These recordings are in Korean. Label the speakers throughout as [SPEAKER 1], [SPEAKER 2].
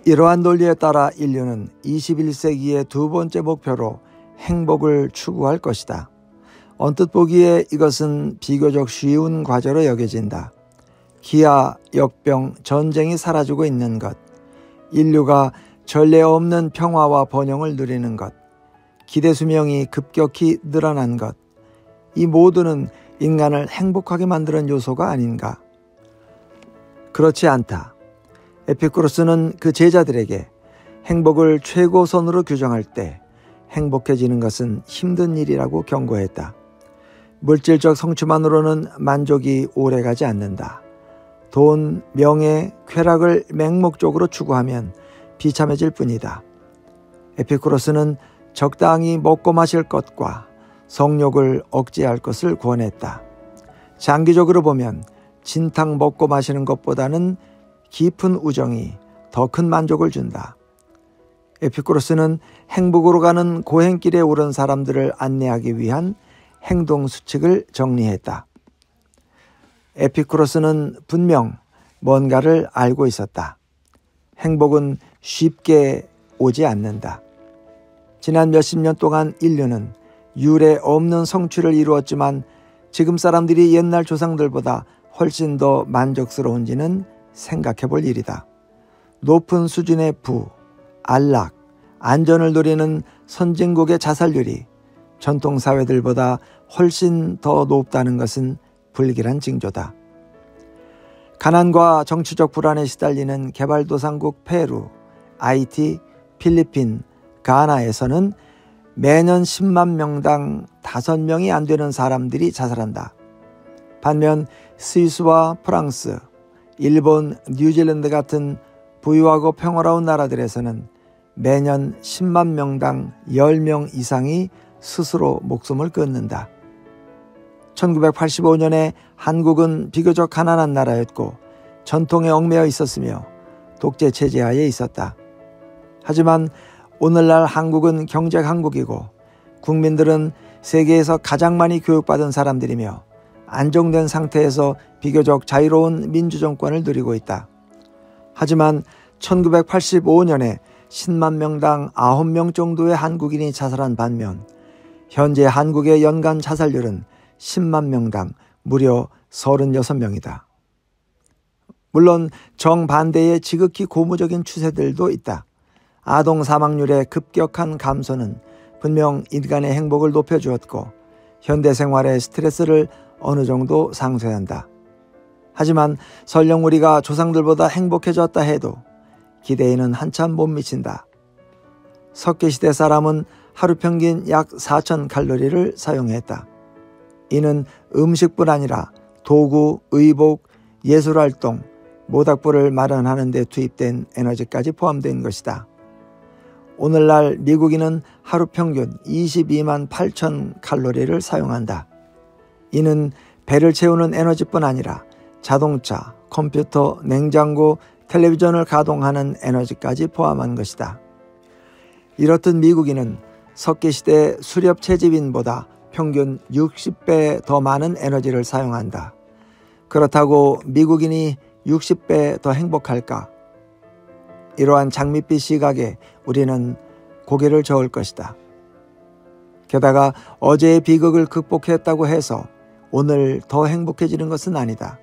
[SPEAKER 1] 이러한 논리에 따라 인류는 21세기의 두 번째 목표로 행복을 추구할 것이다. 언뜻 보기에 이것은 비교적 쉬운 과제로 여겨진다. 기아, 역병, 전쟁이 사라지고 있는 것, 인류가 전례 없는 평화와 번영을 누리는 것, 기대 수명이 급격히 늘어난 것, 이 모두는 인간을 행복하게 만드는 요소가 아닌가? 그렇지 않다. 에피쿠로스는 그 제자들에게 행복을 최고선으로 규정할 때 행복해지는 것은 힘든 일이라고 경고했다. 물질적 성취만으로는 만족이 오래가지 않는다. 돈, 명예, 쾌락을 맹목적으로 추구하면 비참해질 뿐이다. 에피쿠로스는 적당히 먹고 마실 것과 성욕을 억제할 것을 권했다. 장기적으로 보면 진탕 먹고 마시는 것보다는 깊은 우정이 더 큰 만족을 준다. 에피쿠로스는 행복으로 가는 고행길에 오른 사람들을 안내하기 위한 행동 수칙을 정리했다. 에피쿠로스는 분명 뭔가를 알고 있었다. 행복은 쉽게 오지 않는다. 지난 몇십 년 동안 인류는 유례 없는 성취를 이루었지만 지금 사람들이 옛날 조상들보다 훨씬 더 만족스러운지는 생각해 볼 일이다. 높은 수준의 부, 안락, 안전을 누리는 선진국의 자살률이 전통 사회들보다 훨씬 더 높다는 것은 불길한 징조다. 가난과 정치적 불안에 시달리는 개발도상국 페루, 하이티, 필리핀, 가나에서는 매년 10만 명당 5명이 안 되는 사람들이 자살한다. 반면 스위스와 프랑스, 일본, 뉴질랜드 같은 부유하고 평화로운 나라들에서는 매년 10만 명당 10명 이상이 스스로 목숨을 끊는다. 1985년에 한국은 비교적 가난한 나라였고 전통에 얽매여 있었으며 독재 체제하에 있었다. 하지만 오늘날 한국은 경제 강국이고 국민들은 세계에서 가장 많이 교육받은 사람들이며 안정된 상태에서 비교적 자유로운 민주정권을 누리고 있다. 하지만 1985년에 10만 명당 9명 정도의 한국인이 자살한 반면 현재 한국의 연간 자살률은 10만 명당 무려 36명이다. 물론 정반대의 지극히 고무적인 추세들도 있다. 아동 사망률의 급격한 감소는 분명 인간의 행복을 높여주었고 현대 생활의 스트레스를 어느 정도 상쇄한다. 하지만 설령 우리가 조상들보다 행복해졌다 해도 기대에는 한참 못 미친다. 석기시대 사람은 하루 평균 약 4,000칼로리를 사용했다. 이는 음식뿐 아니라 도구, 의복, 예술활동, 모닥불을 마련하는 데 투입된 에너지까지 포함된 것이다. 오늘날 미국인은 하루 평균 22만 8천 칼로리를 사용한다. 이는 배를 채우는 에너지뿐 아니라 자동차, 컴퓨터, 냉장고, 텔레비전을 가동하는 에너지까지 포함한 것이다. 이렇듯 미국인은 석기시대 수렵 채집인보다 평균 60배 더 많은 에너지를 사용한다. 그렇다고 미국인이 60배 더 행복할까? 이러한 장밋빛 시각에 우리는 고개를 저을 것이다. 게다가 어제의 비극을 극복했다고 해서 오늘 더 행복해지는 것은 아니다.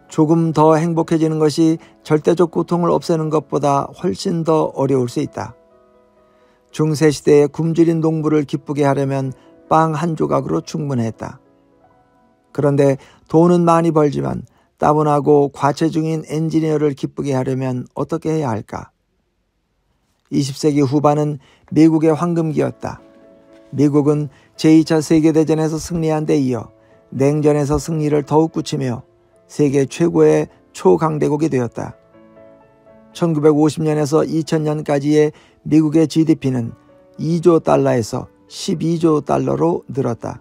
[SPEAKER 1] 조금 더 행복해지는 것이 절대적 고통을 없애는 것보다 훨씬 더 어려울 수 있다. 중세시대의 굶주린 농부를 기쁘게 하려면 빵 한 조각으로 충분했다. 그런데 돈은 많이 벌지만 따분하고 과체 중인 엔지니어를 기쁘게 하려면 어떻게 해야 할까? 20세기 후반은 미국의 황금기였다. 미국은 제2차 세계대전에서 승리한 데 이어 냉전에서 승리를 더욱 굳히며 세계 최고의 초강대국이 되었다. 1950년에서 2000년까지의 미국의 GDP는 2조 달러에서 12조 달러로 늘었다.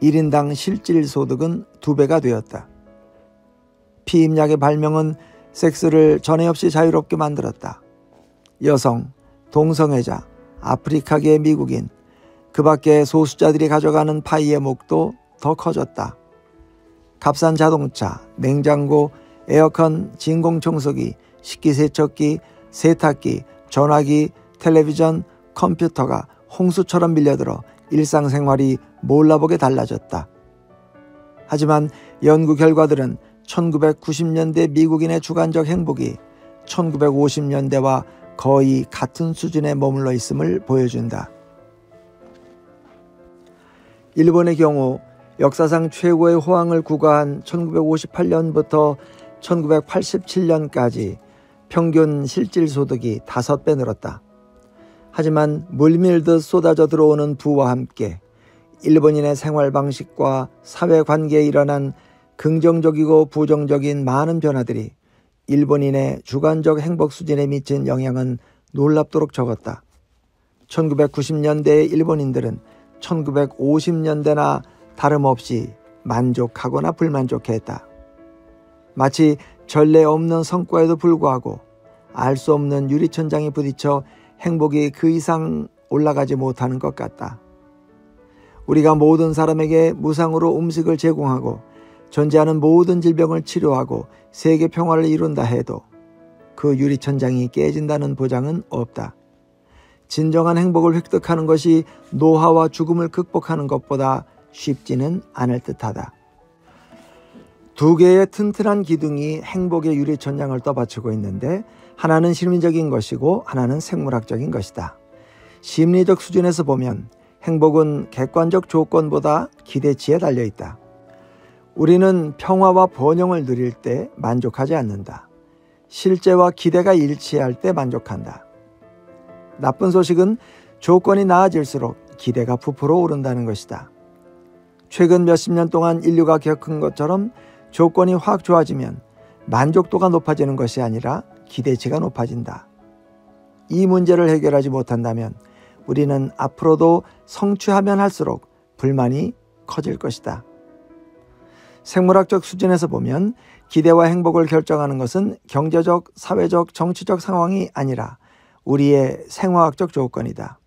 [SPEAKER 1] 1인당 실질소득은 2배가 되었다. 피임약의 발명은 섹스를 전에 없이 자유롭게 만들었다. 여성, 동성애자, 아프리카계 미국인, 그 밖에 소수자들이 가져가는 파이의 몫도 더 커졌다. 값싼 자동차, 냉장고, 에어컨, 진공청소기, 식기세척기, 세탁기, 전화기, 텔레비전, 컴퓨터가 홍수처럼 밀려들어 일상생활이 몰라보게 달라졌다. 하지만 연구 결과들은 1990년대 미국인의 주관적 행복이 1950년대와 거의 같은 수준에 머물러 있음을 보여준다. 일본의 경우 역사상 최고의 호황을 구가한 1958년부터 1987년까지 평균 실질소득이 5배 늘었다. 하지만 물밀듯 쏟아져 들어오는 부와 함께 일본인의 생활 방식과 사회관계에 일어난 긍정적이고 부정적인 많은 변화들이 일본인의 주관적 행복 수준에 미친 영향은 놀랍도록 적었다. 1990년대의 일본인들은 1950년대나 다름없이 만족하거나 불만족했다. 마치 전례 없는 성과에도 불구하고 알 수 없는 유리천장에 부딪혀 행복이 그 이상 올라가지 못하는 것 같다. 우리가 모든 사람에게 무상으로 음식을 제공하고 존재하는 모든 질병을 치료하고 세계 평화를 이룬다 해도 그 유리천장이 깨진다는 보장은 없다. 진정한 행복을 획득하는 것이 노화와 죽음을 극복하는 것보다 쉽지는 않을 듯하다. 두 개의 튼튼한 기둥이 행복의 유리천장을 떠받치고 있는데 하나는 심리적인 것이고 하나는 생물학적인 것이다. 심리적 수준에서 보면 행복은 객관적 조건보다 기대치에 달려있다. 우리는 평화와 번영을 누릴 때 만족하지 않는다. 실제와 기대가 일치할 때 만족한다. 나쁜 소식은 조건이 나아질수록 기대가 부풀어 오른다는 것이다. 최근 몇십 년 동안 인류가 겪은 것처럼 조건이 확 좋아지면 만족도가 높아지는 것이 아니라 기대치가 높아진다. 이 문제를 해결하지 못한다면 우리는 앞으로도 성취하면 할수록 불만이 커질 것이다. 생물학적 수준에서 보면 기대와 행복을 결정하는 것은 경제적, 사회적, 정치적 상황이 아니라 우리의 생화학적 조건이다.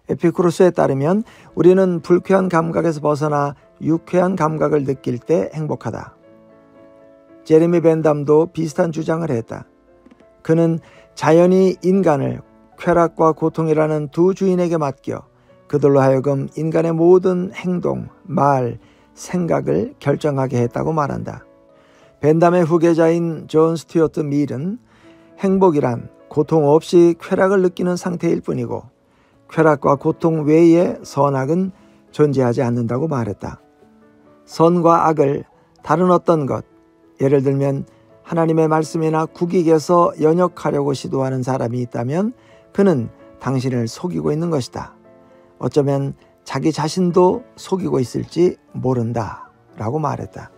[SPEAKER 1] 에피쿠로스에 따르면 우리는 불쾌한 감각에서 벗어나 유쾌한 감각을 느낄 때 행복하다. 제레미 벤담도 비슷한 주장을 했다. 그는 자연이 인간을 쾌락과 고통이라는 두 주인에게 맡겨 그들로 하여금 인간의 모든 행동, 말, 생각을 결정하게 했다고 말한다. 벤담의 후계자인 존 스튜어트 밀은 행복이란 고통 없이 쾌락을 느끼는 상태일 뿐이고 쾌락과 고통 외에 선악은 존재하지 않는다고 말했다. 선과 악을 다른 어떤 것, 예를 들면 하나님의 말씀이나 국익에서 연역하려고 시도하는 사람이 있다면 그는 당신을 속이고 있는 것이다. 어쩌면 자기 자신도 속이고 있을지 모른다 라고 말했다.